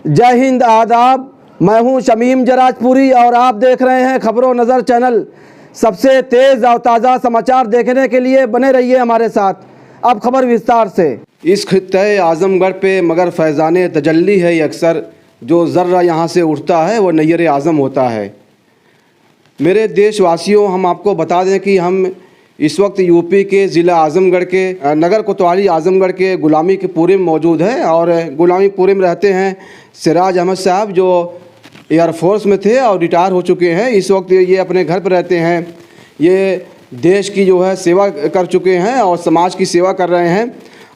जय हिंद, आदाब। मैं हूं शमीम जराजपुरी और आप देख रहे हैं खबरों नज़र चैनल। सबसे तेज़ और ताज़ा समाचार देखने के लिए बने रहिए हमारे साथ। अब खबर विस्तार से। इस खित्ते आज़मगढ़ पे मगर फैज़ाने तजल्ली है, अक्सर जो ज़र्रा यहाँ से उठता है वो नैयर आज़म होता है। मेरे देशवासियों, हम आपको बता दें कि हम इस वक्त यूपी के ज़िला आज़मगढ़ के नगर कोतवाली आज़मगढ़ के गुलामीपुरे में मौजूद हैं और गुलामीपुरे में रहते हैं सिराज अहमद साहब, जो एयरफोर्स में थे और रिटायर हो चुके हैं। इस वक्त ये अपने घर पर रहते हैं। ये देश की जो है सेवा कर चुके हैं और समाज की सेवा कर रहे हैं।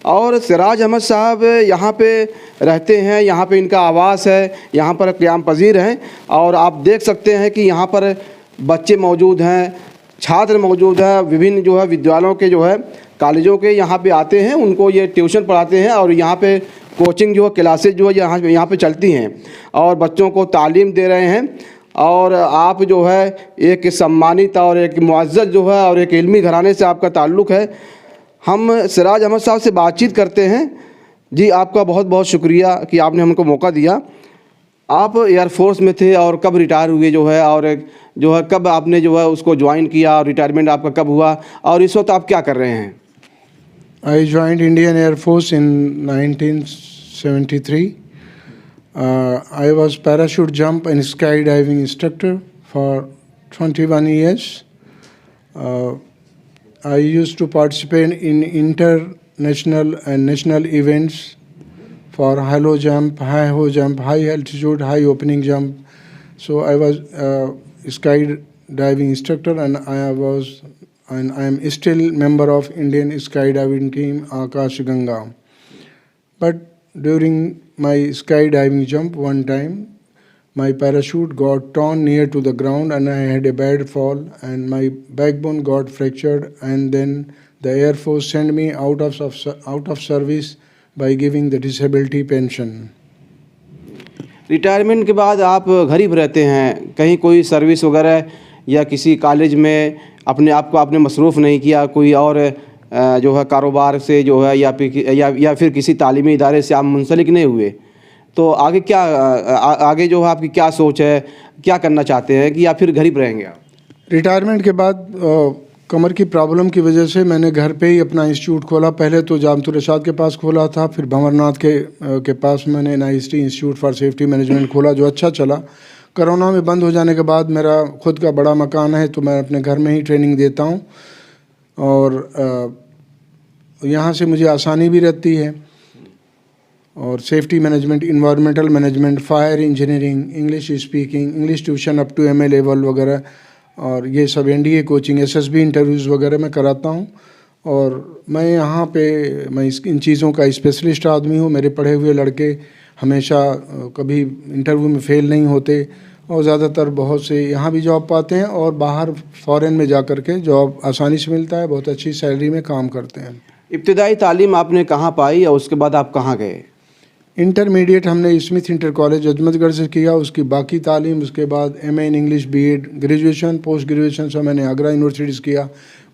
और सिराज अहमद साहब यहाँ पे रहते हैं, यहाँ पे इनका आवास है, यहाँ पर क़याम पज़ीर हैं। और आप देख सकते हैं कि यहाँ पर बच्चे मौजूद हैं, छात्र मौजूद हैं, विभिन्न जो है विद्यालयों के जो है कॉलेजों के यहाँ पे आते हैं, उनको ये ट्यूशन पढ़ाते हैं और यहाँ पे कोचिंग जो है क्लासेज जो है यहाँ पे चलती हैं और बच्चों को तालीम दे रहे हैं। और आप जो है एक सम्मानित और एक मुअज़्ज़ज़ जो है और एक इल्मी घराने से आपका ताल्लुक़ है। हम सिराज अहमद साहब से बातचीत करते हैं। जी, आपका बहुत बहुत शुक्रिया कि आपने हमको मौका दिया। आप एयरफोर्स में थे और कब रिटायर हुए जो है, और जो है कब आपने जो है उसको ज्वाइन किया और रिटायरमेंट आपका कब हुआ, और इस वक्त आप क्या कर रहे हैं? I joined Indian Air Force in 1973. I was parachute jump and skydiving instructor for 21 years. I used to participate in international and national events for halo jump, high ho jump, high altitude, high opening jump. So I was skydiving instructor, and I am still member of Indian skydiving team Akash Ganga. But during my skydiving jump, one time my parachute got torn near to the ground and I had a bad fall and my backbone got fractured, and then the Air Force sent me out of service by giving the disability pension. Retirement के बाद आप घर ही रहते हैं, कहीं कोई service वगैरह या किसी कॉलेज में अपने आप को आपने मसरूफ़ नहीं किया, कोई और जो है कारोबार से जो है या फिर किसी तालीमी इदारे से आप मुंसलिक नहीं हुए, तो आगे क्या आगे जो है आपकी क्या सोच है, क्या करना चाहते हैं कि या फिर घर ही रहेंगे आप? रिटायरमेंट के बाद कमर की प्रॉब्लम की वजह से मैंने घर पे ही अपना इंस्टीट्यूट खोला। पहले तो जामतुर रशाद के पास खोला था, फिर भंवरनाथ के पास मैंने NIST institute for safety management खोला, जो अच्छा चला। कोरोना में बंद हो जाने के बाद मेरा खुद का बड़ा मकान है, तो मैं अपने घर में ही ट्रेनिंग देता हूँ और यहाँ से मुझे आसानी भी रहती है। और safety management, environmental management, fire engineering, English speaking, English tuition up to MA level वगैरह, और ये सब NDA कोचिंग, SSB इंटरव्यूज़ वगैरह मैं कराता हूँ। और मैं यहाँ पे इन चीज़ों का स्पेशलिस्ट आदमी हूँ। मेरे पढ़े हुए लड़के हमेशा कभी इंटरव्यू में फ़ेल नहीं होते और ज़्यादातर बहुत से यहाँ भी जॉब पाते हैं और बाहर फ़ॉरेन में जा कर के जॉब आसानी से मिलता है, बहुत अच्छी सैलरी में काम करते हैं। इब्तिदाई तालीम आपने कहाँ पाई और उसके बाद आप कहाँ गए? इंटरमीडिएट हमने स्मिथ इंटर कॉलेज अजमतगढ़ से किया, उसकी बाकी तालीम उसके बाद MA in English, BEd, graduation, post graduation से मैंने आगरा यूनिवर्सिटी से किया,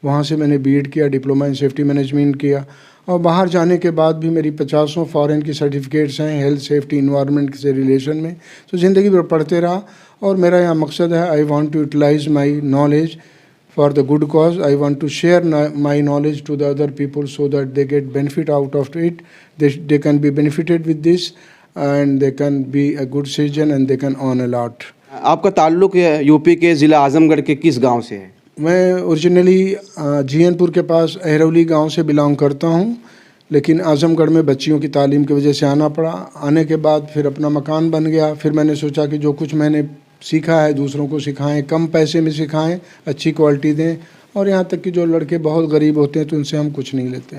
वहाँ से मैंने BEd किया, डिप्लोमा इन सेफ्टी मैनेजमेंट किया। और बाहर जाने के बाद भी मेरी 50 फॉरेन की सर्टिफिकेट्स हैं हेल्थ, सेफ्टी, इन्वायरमेंट से रिलेशन में। तो ज़िंदगी भर पढ़ते रहा और मेरा यहाँ मकसद है, I want to utilise my knowledge for the good cause. I want to share my knowledge to the other people so that they get benefit out of it. They can be benefited with this and they can be a good citizen and they can earn a lot. आपका ताल्लुक़ UP के ज़िला आज़मगढ़ के किस गांव से है? मैं ओरिजिनली जीएनपुर के पास अहरौली गांव से बिलोंग करता हूं, लेकिन आज़मगढ़ में बच्चियों की तालीम की वजह से आना पड़ा। आने के बाद फिर अपना मकान बन गया। फिर मैंने सोचा कि जो कुछ मैंने सीखा है दूसरों को सिखाएं, कम पैसे में सिखाएं, अच्छी क्वालिटी दें। और यहाँ तक कि जो लड़के बहुत गरीब होते हैं तो उनसे हम कुछ नहीं लेते।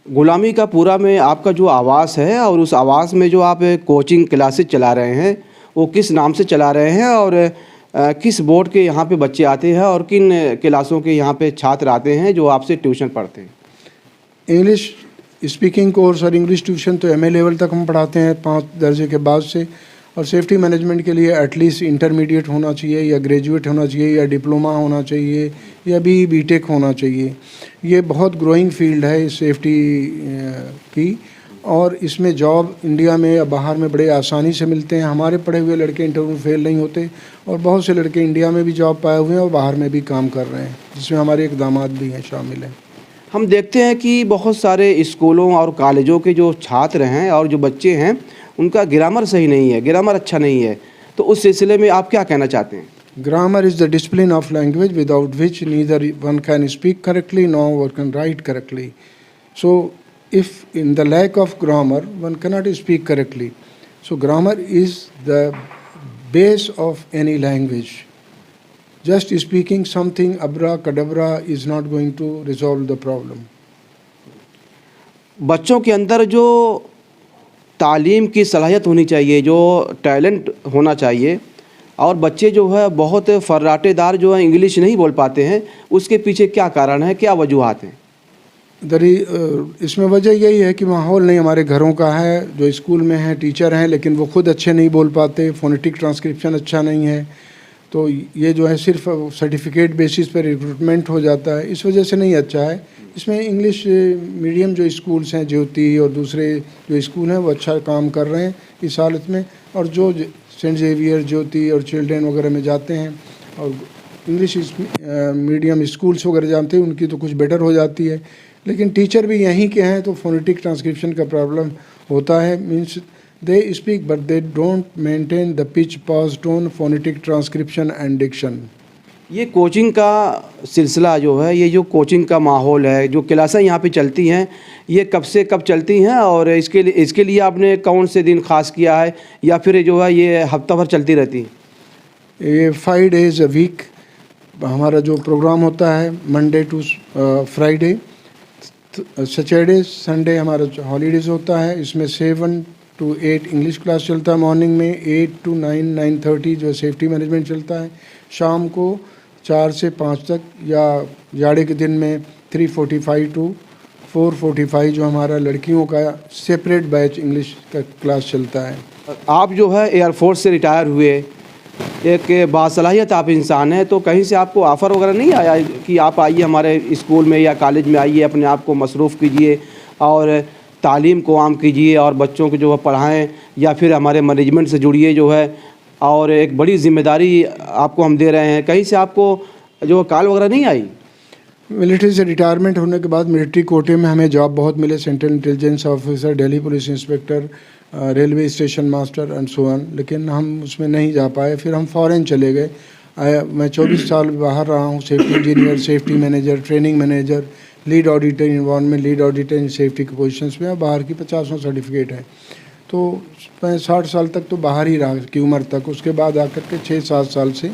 गुलामी का पूरा में आपका जो आवास है और उस आवास में जो आप कोचिंग क्लासेस चला रहे हैं, वो किस नाम से चला रहे हैं और किस बोर्ड के यहाँ पे बच्चे आते हैं और किन क्लासों के यहाँ पे छात्र आते हैं जो आपसे ट्यूशन पढ़ते हैं? इंग्लिश स्पीकिंग कोर्स और इंग्लिश ट्यूशन तो MA लेवल तक हम पढ़ाते हैं 5 दर्जे के बाद से। और सेफ्टी मैनेजमेंट के लिए एटलीस्ट इंटरमीडिएट होना चाहिए या ग्रेजुएट होना चाहिए या डिप्लोमा होना चाहिए या BTech होना चाहिए। ये बहुत ग्रोइंग फील्ड है सेफ्टी की और इसमें जॉब इंडिया में या बाहर में बड़े आसानी से मिलते हैं। हमारे पढ़े हुए लड़के इंटरव्यू में फेल नहीं होते और बहुत से लड़के इंडिया में भी जॉब पाए हुए हैं और बाहर में भी काम कर रहे हैं, जिसमें हमारे एक दामाद भी हैं शामिल हैं। हम देखते हैं कि बहुत सारे स्कूलों और कॉलेजों के जो छात्र हैं और जो बच्चे हैं उनका ग्रामर सही नहीं है, ग्रामर अच्छा नहीं है, तो उस सिलसिले में आप क्या कहना चाहते हैं? Grammar is the discipline of language without which neither one can speak correctly nor one can write correctly. So, if in the lack of grammar, one cannot speak correctly. So, grammar is the base of any language. Just speaking something abracadabra is not going to resolve the problem. बच्चों के अंदर जो तालीम की सलाहियत होनी चाहिए, जो टैलेंट होना चाहिए, और बच्चे जो है बहुत फर्राटेदार जो है इंग्लिश नहीं बोल पाते हैं, उसके पीछे क्या कारण है, क्या वजूहात हैं? इसमें वजह यही है कि माहौल नहीं हमारे घरों का है। जो स्कूल में है टीचर हैं लेकिन वो खुद अच्छे नहीं बोल पाते, फोनेटिक ट्रांसक्रिप्शन अच्छा नहीं है, तो ये जो है सिर्फ सर्टिफिकेट बेसिस पर रिक्रूटमेंट हो जाता है, इस वजह से नहीं अच्छा है। इसमें इंग्लिश मीडियम जो स्कूल्स हैं, ज्योति और दूसरे जो स्कूल हैं, वो अच्छा काम कर रहे हैं इस हालत में, और जो सेंट जेवियर, ज्योति और चिल्ड्रेन वगैरह में जाते हैं और इंग्लिश मीडियम स्कूल्स वगैरह जाते हैं, उनकी तो कुछ बेटर हो जाती है। लेकिन टीचर भी यहीं के हैं तो फोनेटिक ट्रांसक्रिप्शन का प्रॉब्लम होता है। Means they speak but they don't maintain the pitch, pause, tone, phonetic transcription and diction. ये कोचिंग का सिलसिला जो है, ये जो कोचिंग का माहौल है, जो क्लासें यहाँ पे चलती हैं, ये कब से कब चलती हैं और इसके लिए आपने कौन से दिन खास किया है, या फिर जो है ये हफ्ता भर चलती रहती है? ये 5 days अ वीक हमारा जो प्रोग्राम होता है, Monday to Friday, Saturday Sunday हमारा हॉलीडेज़ होता है। इसमें 7 to 8 इंग्लिश क्लास चलता है मॉर्निंग में, 8 to 9, 9:30 जो सेफ्टी मैनेजमेंट चलता है, शाम को 4 से 5 तक, या जाड़े के दिन में 3:45 to 4:45 जो हमारा लड़कियों का सेपरेट बैच इंग्लिश का क्लास चलता है। आप जो है एयरफोर्स से रिटायर हुए, एक बासलाहियत आप इंसान हैं, तो कहीं से आपको ऑफ़र वगैरह नहीं आया कि आप आइए हमारे स्कूल में या कॉलेज में आइए, अपने आप को मसरूफ़ कीजिए और तालीम को आम कीजिए और बच्चों को जो है पढ़ाएँ, या फिर हमारे मैनेजमेंट से जुड़िए जो है, और एक बड़ी ज़िम्मेदारी आपको हम दे रहे हैं, कहीं से आपको जो कॉल वगैरह नहीं आई? मिलिट्री से रिटायरमेंट होने के बाद मिलिट्री कोटे में हमें जॉब बहुत मिले, central intelligence officer, Delhi police inspector, railway station master and so on, लेकिन हम उसमें नहीं जा पाए। फिर हम फ़ॉरेन चले गए। मैं 24 साल बाहर रहा हूँ, safety engineer, safety manager, training manager, lead auditor environment, lead auditor in safety के पोजीशंस में, बाहर की 50 सर्टिफिकेट है। तो मैं 60 साल तक तो बाहर ही रहा की उम्र तक। उसके बाद आकर के 6-7 साल से,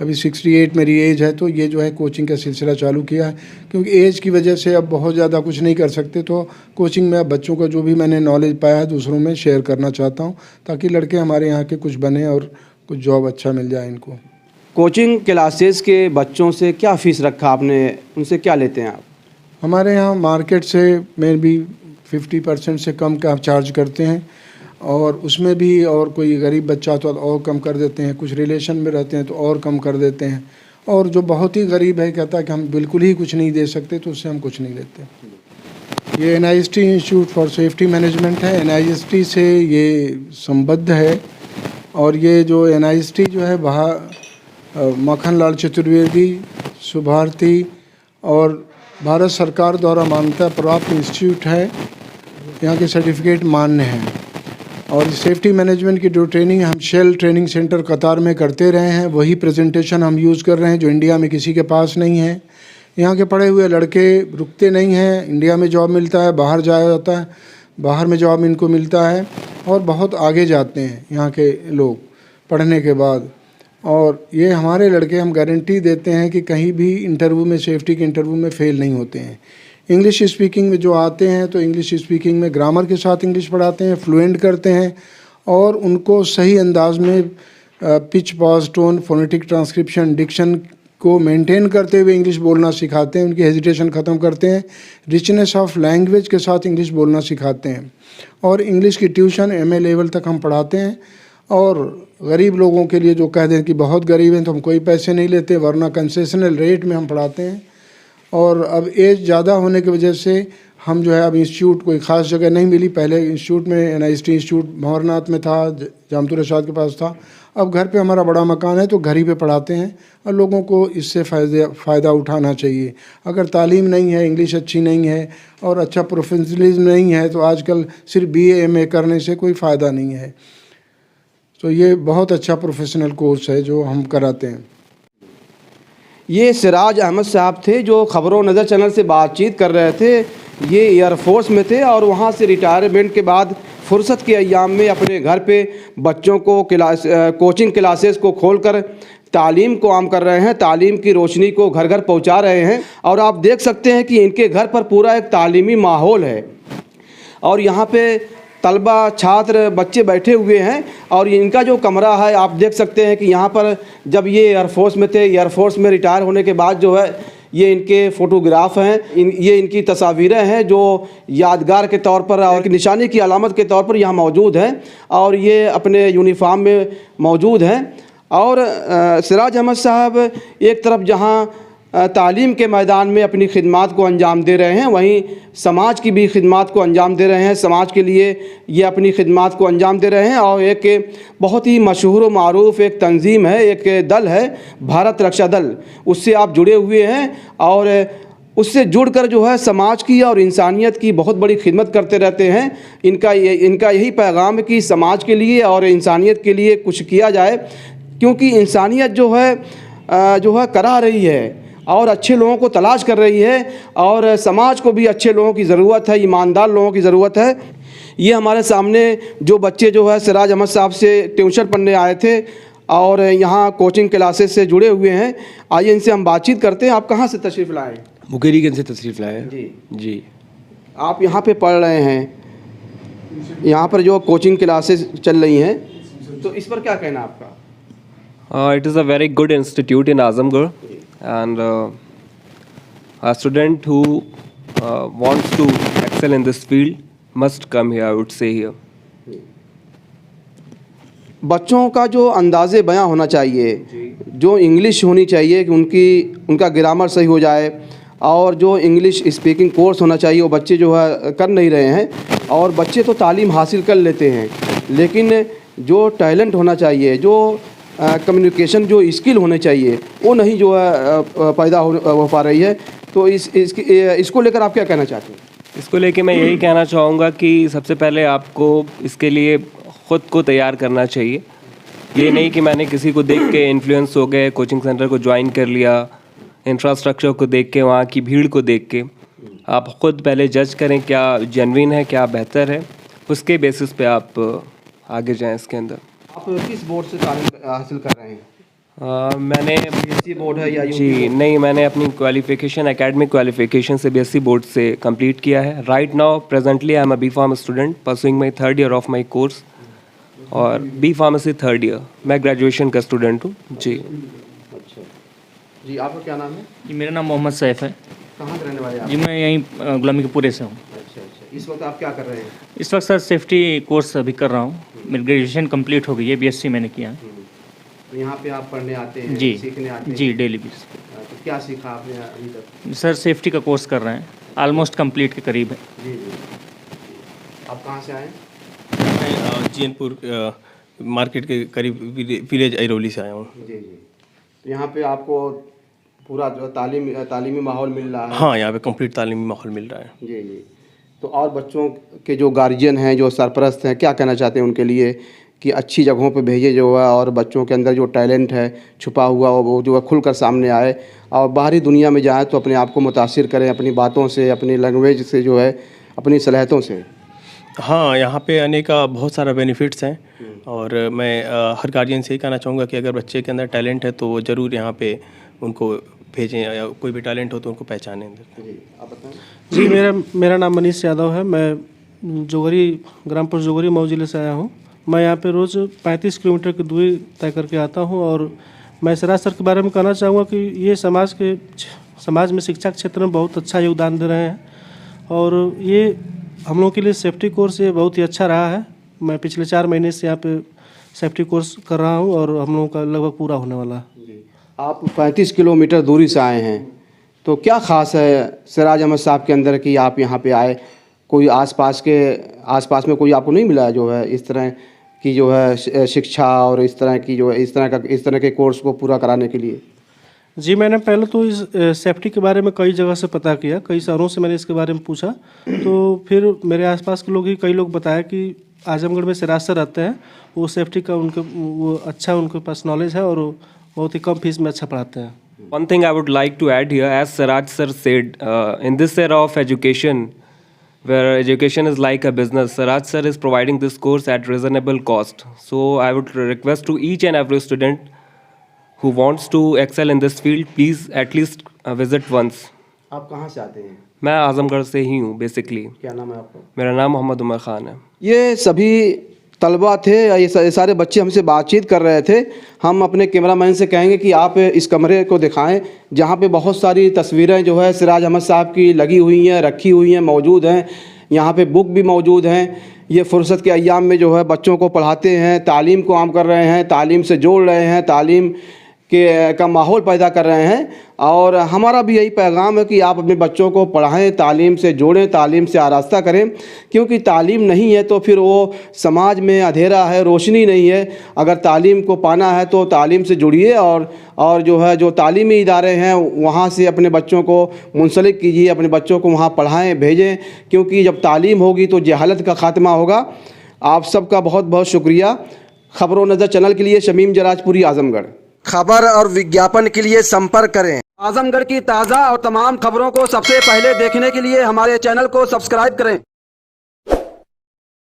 अभी 68 मेरी एज है, तो ये जो है कोचिंग का सिलसिला चालू किया है, क्योंकि एज की वजह से अब बहुत ज़्यादा कुछ नहीं कर सकते, तो कोचिंग में अब बच्चों का जो भी मैंने नॉलेज पाया है दूसरों में शेयर करना चाहता हूँ, ताकि लड़के हमारे यहाँ के कुछ बने और कुछ जॉब अच्छा मिल जाए इनको। कोचिंग क्लासेस के बच्चों से क्या फ़ीस रखा आपने, उनसे क्या लेते हैं आप? हमारे यहाँ मार्केट से में भी 50% से कम का चार्ज करते हैं, और उसमें भी और कोई गरीब बच्चा तो और कम कर देते हैं, कुछ रिलेशन में रहते हैं तो और कम कर देते हैं, और जो बहुत ही गरीब है कहता है कि हम बिल्कुल ही कुछ नहीं दे सकते, तो उससे हम कुछ नहीं लेते। ये NIST institute for safety management है, NIST से ये संबद्ध है, और ये जो NIST जो है मक्खन लाल चतुर्वेदी, सुभारती और भारत सरकार द्वारा मान्यता प्राप्त इंस्टीट्यूट है। यहाँ के सर्टिफिकेट मान्य हैं, और सेफ्टी मैनेजमेंट की जो ट्रेनिंग हम शेल ट्रेनिंग सेंटर कतार में करते रहे हैं, वही प्रेजेंटेशन हम यूज़ कर रहे हैं जो इंडिया में किसी के पास नहीं है। यहाँ के पढ़े हुए लड़के रुकते नहीं हैं, इंडिया में जॉब मिलता है, बाहर जाया जाता है, बाहर में जॉब इनको मिलता है, और बहुत आगे जाते हैं यहाँ के लोग पढ़ने के बाद। और ये हमारे लड़के, हम गारंटी देते हैं कि कहीं भी इंटरव्यू में, सेफ्टी के इंटरव्यू में फ़ेल नहीं होते हैं। इंग्लिश स्पीकिंग में जो आते हैं तो इंग्लिश स्पीकिंग में ग्रामर के साथ इंग्लिश पढ़ाते हैं, फ्लुएंट करते हैं, और उनको सही अंदाज में pitch, pause, tone, phonetic transcription, diction को मेंटेन करते हुए इंग्लिश बोलना सिखाते हैं, उनकी हेजिटेशन ख़त्म करते हैं, रिचनेस ऑफ लैंग्वेज के साथ इंग्लिश बोलना सिखाते हैं। और इंग्लिश की ट्यूशन MA लेवल तक हम पढ़ाते हैं। और गरीब लोगों के लिए जो कह दें कि बहुत गरीब हैं तो हम कोई पैसे नहीं लेते, वरना कंसेशनल रेट में हम पढ़ाते हैं। और अब एज ज़्यादा होने की वजह से हम जो है अब इंस्टीट्यूट कोई ख़ास जगह नहीं मिली। पहले इंस्टीट्यूट में NIST इंस्टीट्यूट भंवरनाथ में था, जामतुर रशाद के पास था। अब घर पे हमारा बड़ा मकान है तो घर ही पे पढ़ाते हैं और लोगों को इससे फ़ायदा उठाना चाहिए। अगर तालीम नहीं है, इंग्लिश अच्छी नहीं है और अच्छा प्रोफेशनलिज्म नहीं है तो आजकल सिर्फ BA MA करने से कोई फ़ायदा नहीं है। तो ये बहुत अच्छा प्रोफेशनल कोर्स है जो हम कराते हैं। ये सिराज अहमद साहब थे जो खबरों नज़र चैनल से बातचीत कर रहे थे। ये एयरफोर्स में थे और वहाँ से रिटायरमेंट के बाद फुर्सत के अय्याम में अपने घर पे बच्चों को कोचिंग क्लासेस को खोलकर तालीम को आम कर रहे हैं, तालीम की रोशनी को घर घर पहुँचा रहे हैं। और आप देख सकते हैं कि इनके घर पर पूरा एक तालीमी माहौल है और यहाँ पे तलबा छात्र बच्चे बैठे हुए हैं। और इनका जो कमरा है आप देख सकते हैं कि यहाँ पर जब ये एयरफोर्स में थे, एयरफोर्स में रिटायर होने के बाद जो है ये इनके फ़ोटोग्राफ हैं, ये इनकी तस्वीरें हैं जो यादगार के तौर पर और निशानी की अलामत के तौर पर यहाँ मौजूद हैं और ये अपने यूनिफॉर्म में मौजूद हैं। और सिराज अहमद साहब एक तरफ जहाँ तालीम के मैदान में अपनी खिदमात को अंजाम दे रहे हैं, वहीं समाज की भी खिदमात को अंजाम दे रहे हैं। समाज के लिए ये अपनी खिदमात को अंजाम दे रहे हैं। और एक बहुत ही मशहूर व मारूफ एक तंजीम है, एक दल है भारत रक्षा दल, उससे आप जुड़े हुए हैं और उससे जुड़कर जो है समाज की और इंसानियत की बहुत बड़ी खिदमत करते रहते हैं। इनका यही पैगाम है कि समाज के लिए और इंसानियत के लिए कुछ किया जाए, क्योंकि इंसानियत जो है करा रही है और अच्छे लोगों को तलाश कर रही है और समाज को भी अच्छे लोगों की ज़रूरत है, ईमानदार लोगों की ज़रूरत है। ये हमारे सामने जो बच्चे जो है सिराज अहमद साहब से ट्यूशन पढ़ने आए थे और यहाँ कोचिंग क्लासेस से जुड़े हुए हैं। आइए इनसे हम बातचीत करते हैं। आप कहाँ से तशरीफ़ लाए? मुकेरीगंज से तशरीफ़ लाए हैं। जी जी। आप यहाँ पे पढ़ रहे हैं, यहाँ पर जो कोचिंग क्लासेस चल रही हैं, तो इस पर क्या कहना आपका? It is a very good institute in Azamgarh, and a student who wants to excel in this field must come here, I would say here. बच्चों का जो अंदाज़े बयां होना चाहिए, जो इंग्लिश होनी चाहिए कि उनका ग्रामर सही हो जाए और जो इंग्लिश स्पीकिंग कोर्स होना चाहिए वो बच्चे जो है कर नहीं रहे हैं। और बच्चे तो तालीम हासिल कर लेते हैं, लेकिन जो टैलेंट होना चाहिए, जो कम्युनिकेशन जो स्किल होने चाहिए वो नहीं जो है पैदा हो पा रही है। तो इसको लेकर आप क्या कहना चाहते हैं? इसको लेके मैं यही कहना चाहूँगा कि सबसे पहले आपको इसके लिए ख़ुद को तैयार करना चाहिए। ये नहीं कि मैंने किसी को देख के इन्फ्लुएंस हो गए, कोचिंग सेंटर को ज्वाइन कर लिया, इंफ्रास्ट्रक्चर को देख के, वहाँ की भीड़ को देख के। आप ख़ुद पहले जज करें क्या जेन्युइन है, क्या बेहतर है, उसके बेसिस पे आप आगे जाएं इसके अंदर। आप किस बोर्ड से तालीम हासिल कर रहे हैं? मैंने BSc बोर्ड है या जी नहीं, मैंने अपनी क्वालिफ़िकेशन एकेडमिक क्वालिफ़िकेशन से BSc बोर्ड से कंप्लीट किया है। Right now presently I am a B.Pharm student pursuing my 3rd year of my course और B Pharmacy 3rd ईयर। मैं ग्रेजुएशन का स्टूडेंट हूँ जी। अच्छा जी, आपका क्या नाम है? जी मेरा नाम मोहम्मद सैफ है। कहाँ के रहने वाले आप? जी मैं यहीं गुलामी के पूरे से हूँ। अच्छा, इस वक्त आप क्या कर रहे हैं? इस वक्त सर सेफ्टी कोर्स अभी कर रहा हूँ। मेरी ग्रेजुएशन कंप्लीट हो गई है, BSc मैंने किया है। तो यहाँ पे आप पढ़ने आते हैं, जी सीखने आते हैं? जी डेली बेस। तो क्या सीखा आपने अभी तक? सर सेफ्टी का कोर्स कर रहे हैं, ऑलमोस्ट कंप्लीट के करीब है। जी। आप कहाँ से आए? मैं जीनपुर मार्केट के करीब विलेज ऐरोली से आया हूँ। जी। तो यहाँ पे आपको पूरा जो तालीमी माहौल मिल रहा है? हाँ, यहाँ पे कंप्लीट तालीमी माहौल मिल रहा है। जी। तो और बच्चों के जो गार्जियन हैं, जो सरपरस्त हैं, क्या कहना चाहते हैं उनके लिए कि अच्छी जगहों पे भेजे जो है और बच्चों के अंदर जो टैलेंट है छुपा हुआ वो जो है खुलकर सामने आए और बाहरी दुनिया में जाए तो अपने आप को मुतासिर करें अपनी बातों से, अपनी लैंग्वेज से, जो है अपनी सलाहियतों से? हाँ, यहाँ पे आने का बहुत सारा बेनिफिट्स हैं और मैं हर गार्जियन से ही कहना चाहूँगा कि अगर बच्चे के अंदर टैलेंट है तो वो ज़रूर यहाँ पे उनको भेजें, या कोई भी टैलेंट हो तो उनको पहचानें। जी, आप बताएं। जी मेरा नाम मनीष यादव है। मैं जोगरी ग्राम पंचायत जोगरी मऊ जिले से आया हूँ। मैं यहाँ पे रोज़ 35 किलोमीटर की दूरी तय करके आता हूँ और मैं सिराज सर के बारे में कहना चाहूँगा कि ये समाज में शिक्षा के क्षेत्र में बहुत अच्छा योगदान दे रहे हैं और ये हम लोगों के लिए सेफ्टी कोर्स ये बहुत ही अच्छा रहा है। मैं पिछले 4 महीने से यहाँ पे सेफ्टी कोर्स कर रहा हूँ और हम लोगों का लगभग पूरा होने वाला है। आप 35 किलोमीटर दूरी से आए हैं, तो क्या ख़ास है सिराज अहमद साहब के अंदर कि आप यहाँ पे आए? कोई आसपास में कोई आपको नहीं मिला जो है इस तरह की जो है शिक्षा और इस तरह की जो है इस तरह के कोर्स को पूरा कराने के लिए? जी, मैंने पहले तो इस सेफ्टी के बारे में कई जगह से पता किया, कई शहरों से मैंने इसके बारे में पूछा। तो फिर मेरे आसपास के लोग ही कई लोग बताया कि आजमगढ़ में सिराज सर रहते हैं, वो सेफ्टी का उनके पास नॉलेज है और बहुत ही कम फीस में अच्छा पढ़ाते हैं। One thing I would like to add here, as Siraj sir said, in this era of education, where education is like a business, Siraj sir is providing this course at reasonable cost. So I would request to each and every student who wants to excel in this field, please at least visit once. आप कहाँ से आते हैं? मैं आजमगढ़ से ही हूँ basically. क्या नाम है आपका? मेरा नाम मोहम्मद उमर ख़ान है। ये सभी तलबा थे, ये सारे बच्चे हमसे बातचीत कर रहे थे। हम अपने कैमरामैन से कहेंगे कि आप इस कमरे को दिखाएं जहाँ पे बहुत सारी तस्वीरें जो है सिराज अहमद साहब की लगी हुई हैं, रखी हुई हैं, मौजूद हैं। यहाँ पे बुक भी मौजूद हैं। ये फुर्सत के अय्याम में जो है बच्चों को पढ़ाते हैं, तालीम को आम कर रहे हैं, तालीम से जोड़ रहे हैं, तालीम का माहौल पैदा कर रहे हैं। और हमारा भी यही पैगाम है कि आप अपने बच्चों को पढ़ाएं, तालीम से जोड़ें, तालीम से आरास्ता करें, क्योंकि तालीम नहीं है तो फिर वो समाज में अंधेरा है, रोशनी नहीं है। अगर तालीम को पाना है तो तालीम से जुड़िए और जो है जो तालीमी इदारे हैं वहाँ से अपने बच्चों को मुंसलिक कीजिए, अपने बच्चों को वहाँ पढ़ाएं, भेजें, क्योंकि जब तालीम होगी तो जहालत का ख़ात्मा होगा। आप सबका बहुत बहुत शुक्रिया। खबरों नज़र चैनल के लिए शमीम जराजपुरी, आजमगढ़। खबर और विज्ञापन के लिए संपर्क करें। आजमगढ़ की ताज़ा और तमाम खबरों को सबसे पहले देखने के लिए हमारे चैनल को सब्सक्राइब करें।